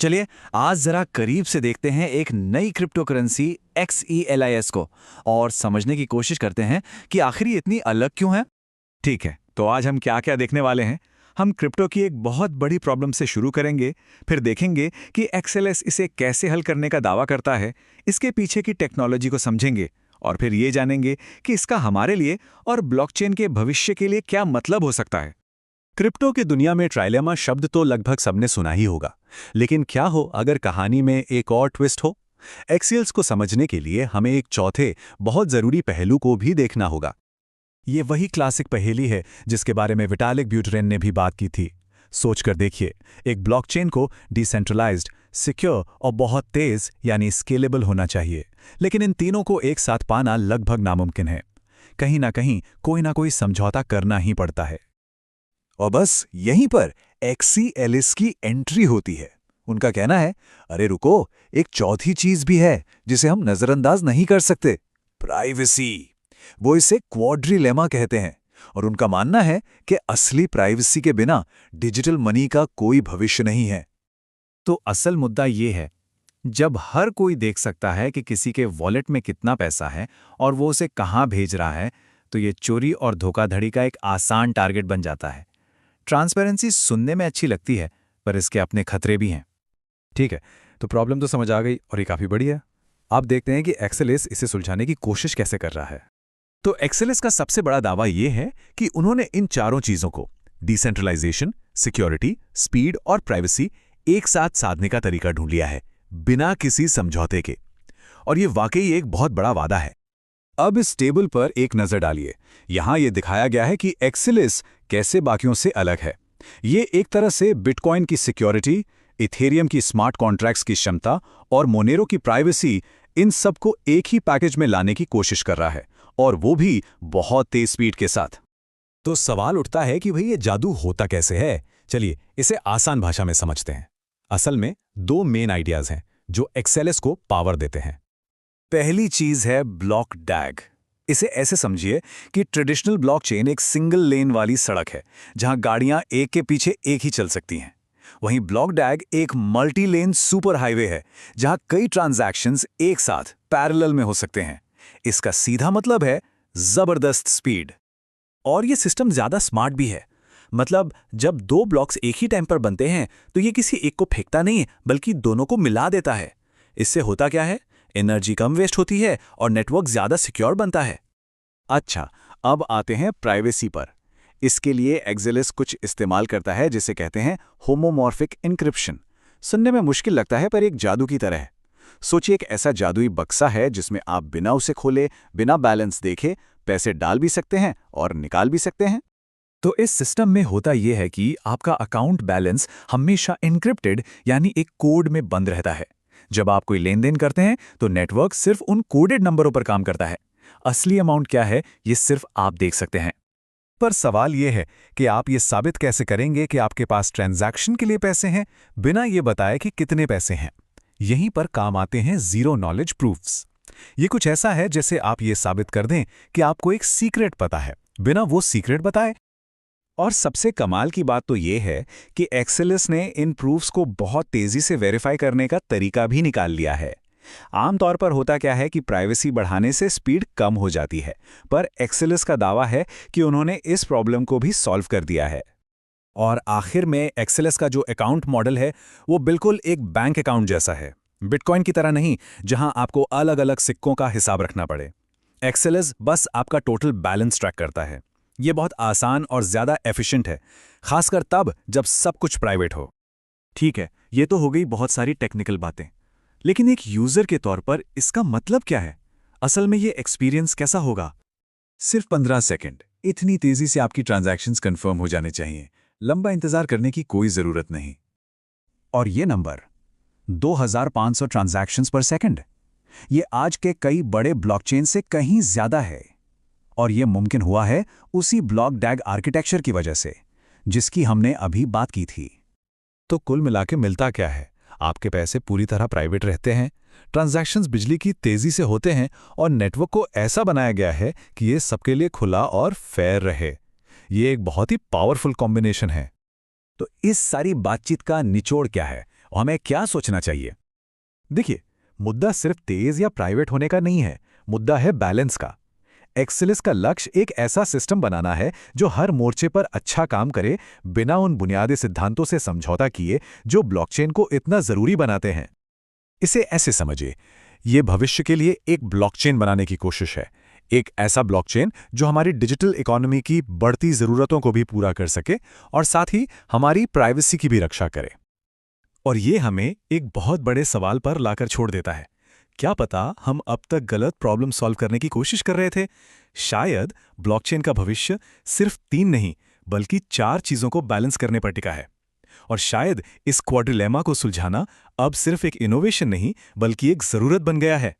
चलिए आज जरा करीब से देखते हैं एक नई क्रिप्टो करेंसी XELIS को और समझने की कोशिश करते हैं कि आखिर ये इतनी अलग क्यों है। ठीक है, तो आज हम क्या क्या देखने वाले हैं। हम क्रिप्टो की एक बहुत बड़ी प्रॉब्लम से शुरू करेंगे, फिर देखेंगे कि XLS इसे कैसे हल करने का दावा करता है, इसके पीछे की टेक्नोलॉजी को समझेंगे और फिर ये जानेंगे कि इसका हमारे लिए और ब्लॉकचेन के भविष्य के लिए क्या मतलब हो सकता है। क्रिप्टो की दुनिया में ट्राइलेमा शब्द तो लगभग सबने सुना ही होगा, लेकिन क्या हो अगर कहानी में एक और ट्विस्ट हो। एक्सेल्स को समझने के लिए हमें एक चौथे बहुत जरूरी पहलू को भी देखना होगा। ये वही क्लासिक पहेली है जिसके बारे में विटालिक ब्यूटेरिन ने भी बात की थी। सोचकर देखिए, एक ब्लॉकचेन को डिसेंट्रलाइज्ड, सिक्योर और बहुत तेज यानी स्केलेबल होना चाहिए, लेकिन इन तीनों को एक साथ पाना लगभग नामुमकिन है। कहीं ना कहीं कोई ना कोई समझौता करना ही पड़ता है। और बस यहीं पर XELIS की एंट्री होती है। उनका कहना है, अरे रुको, एक चौथी चीज भी है जिसे हम नजरअंदाज नहीं कर सकते, प्राइवेसी। वो इसे क्वाड्रिलेमा कहते हैं और उनका मानना है कि असली प्राइवेसी के बिना डिजिटल मनी का कोई भविष्य नहीं है। तो असल मुद्दा ये है, जब हर कोई देख सकता है कि किसी के वॉलेट में कितना पैसा है और वो उसे कहाँ भेज रहा है, तो ये चोरी और धोखाधड़ी का एक आसान टारगेट बन जाता है। ट्रांसपेरेंसी सुनने में अच्छी लगती है, पर इसके अपने खतरे भी हैं। ठीक है, तो प्रॉब्लम तो समझ आ गई और ये काफी बड़ी है। आप देखते हैं कि XLS इसे सुलझाने की कोशिश कैसे कर रहा है। तो XLS का सबसे बड़ा दावा यह है कि उन्होंने इन चारों चीजों को, डिसेंट्रलाइजेशन, सिक्योरिटी, स्पीड और प्राइवेसी, एक साथ साधने का तरीका ढूंढ लिया है, बिना किसी समझौते के। और ये वाकई एक बहुत बड़ा वादा है। अब इस टेबल पर एक नजर डालिए। यहां यह दिखाया गया है कि XLS कैसे बाकियों से अलग है। ये एक तरह से बिटकॉइन की सिक्योरिटी, इथेरियम की स्मार्ट कॉन्ट्रैक्ट्स की क्षमता और मोनेरो की प्राइवेसी, इन सब को एक ही पैकेज में लाने की कोशिश कर रहा है, और वो भी बहुत तेज स्पीड के साथ। तो सवाल उठता है कि भाई ये जादू होता कैसे है। चलिए इसे आसान भाषा में समझते हैं। असल में दो मेन आइडियाज हैं जो XLS को पावर देते हैं। पहली चीज है ब्लॉक डैग। इसे ऐसे समझिए कि ट्रेडिशनल ब्लॉकचेन एक सिंगल लेन वाली सड़क है जहां गाड़ियां एक के पीछे एक ही चल सकती हैं। वहीं ब्लॉक डैग एक मल्टी लेन सुपर हाईवे है जहां कई ट्रांजैक्शंस एक साथ पैरेलल में हो सकते हैं। इसका सीधा मतलब है जबरदस्त स्पीड। और यह सिस्टम ज्यादा स्मार्ट भी है। मतलब जब दो ब्लॉक्स एक ही टाइम पर बनते हैं तो ये किसी एक को फेंकता नहीं, बल्कि दोनों को मिला देता है। इससे होता क्या है, एनर्जी कम वेस्ट होती है और नेटवर्क ज्यादा सिक्योर बनता है। अच्छा, अब आते हैं प्राइवेसी पर। इसके लिए XLS कुछ इस्तेमाल करता है जिसे कहते हैं होमोमॉर्फिक एन्क्रिप्शन। सुनने में मुश्किल लगता है, पर एक जादू की तरह है। सोचिए एक ऐसा जादुई बक्सा है जिसमें आप बिना उसे खोले, बिना बैलेंस देखे पैसे डाल भी सकते हैं और निकाल भी सकते हैं। तो इस सिस्टम में होता यह है कि आपका अकाउंट बैलेंस हमेशा एन्क्रिप्टेड यानी एक कोड में बंद रहता है। जब आप कोई लेन देन करते हैं तो नेटवर्क सिर्फ उन कोडेड नंबरों पर काम करता है। असली अमाउंट क्या है ये सिर्फ आप देख सकते हैं। पर सवाल यह है कि आप ये साबित कैसे करेंगे कि आपके पास ट्रांजैक्शन के लिए पैसे हैं, बिना ये बताए कि कितने पैसे हैं। यहीं पर काम आते हैं जीरो नॉलेज प्रूफ्स। ये कुछ ऐसा है जैसे आप ये साबित कर दें कि आपको एक सीक्रेट पता है, बिना वो सीक्रेट बताए। और सबसे कमाल की बात तो ये है कि XLS ने इन प्रूफ्स को बहुत तेजी से वेरीफाई करने का तरीका भी निकाल लिया है। आमतौर पर होता क्या है कि प्राइवेसी बढ़ाने से स्पीड कम हो जाती है, पर XLS का दावा है कि उन्होंने इस प्रॉब्लम को भी सॉल्व कर दिया है। और आखिर में XLS का जो अकाउंट मॉडल है वो बिल्कुल एक बैंक अकाउंट जैसा है। बिटकॉइन की तरह नहीं, जहां आपको अलग अलग सिक्कों का हिसाब रखना पड़े। XLS बस आपका टोटल बैलेंस ट्रैक करता है। ये बहुत आसान और ज्यादा एफिशिएंट है, खासकर तब जब सब कुछ प्राइवेट हो। ठीक है, ये तो हो गई बहुत सारी टेक्निकल बातें, लेकिन एक यूजर के तौर पर इसका मतलब क्या है? असल में ये एक्सपीरियंस कैसा होगा? सिर्फ 15 सेकंड, इतनी तेजी से आपकी ट्रांजैक्शंस कंफर्म हो जाने चाहिए। लंबा इंतजार करने की कोई जरूरत नहीं। और ये नंबर 2500 ट्रांजैक्शंस पर सेकंड, ये आज के कई बड़े ब्लॉकचेन से कहीं ज्यादा है। और ये मुमकिन हुआ है उसी ब्लॉक डैग आर्किटेक्चर की वजह से, जिसकी हमने अभी बात की थी। तो कुल मिलाके मिलता क्या है? आपके पैसे पूरी तरह प्राइवेट रहते हैं, ट्रांजैक्शंस बिजली की तेजी से होते हैं और नेटवर्क को ऐसा बनाया गया है कि ये सबके लिए खुला और फेयर रहे। ये एक बहुत ही पावरफुल कॉम्बिनेशन है। तो इस सारी बातचीत का निचोड़ क्या है और हमें क्या सोचना चाहिए? देखिए, मुद्दा सिर्फ तेज या प्राइवेट होने का नहीं है, मुद्दा है बैलेंस का। एक्सेलिस का लक्ष्य एक ऐसा सिस्टम बनाना है जो हर मोर्चे पर अच्छा काम करे, बिना उन बुनियादी सिद्धांतों से समझौता किए जो ब्लॉकचेन को इतना जरूरी बनाते हैं। इसे ऐसे समझिए, ये भविष्य के लिए एक ब्लॉकचेन बनाने की कोशिश है। एक ऐसा ब्लॉकचेन जो हमारी डिजिटल इकोनॉमी की बढ़ती ज़रूरतों को भी पूरा कर सके और साथ ही हमारी प्राइवेसी की भी रक्षा करे। और ये हमें एक बहुत बड़े सवाल पर लाकर छोड़ देता है। क्या पता हम अब तक गलत प्रॉब्लम सॉल्व करने की कोशिश कर रहे थे? शायद ब्लॉकचेन का भविष्य सिर्फ 3 नहीं, बल्कि 4 चीज़ों को बैलेंस करने पर टिका है। और शायद इस क्वाड्रिलेमा को सुलझाना अब सिर्फ एक इनोवेशन नहीं, बल्कि एक ज़रूरत बन गया है।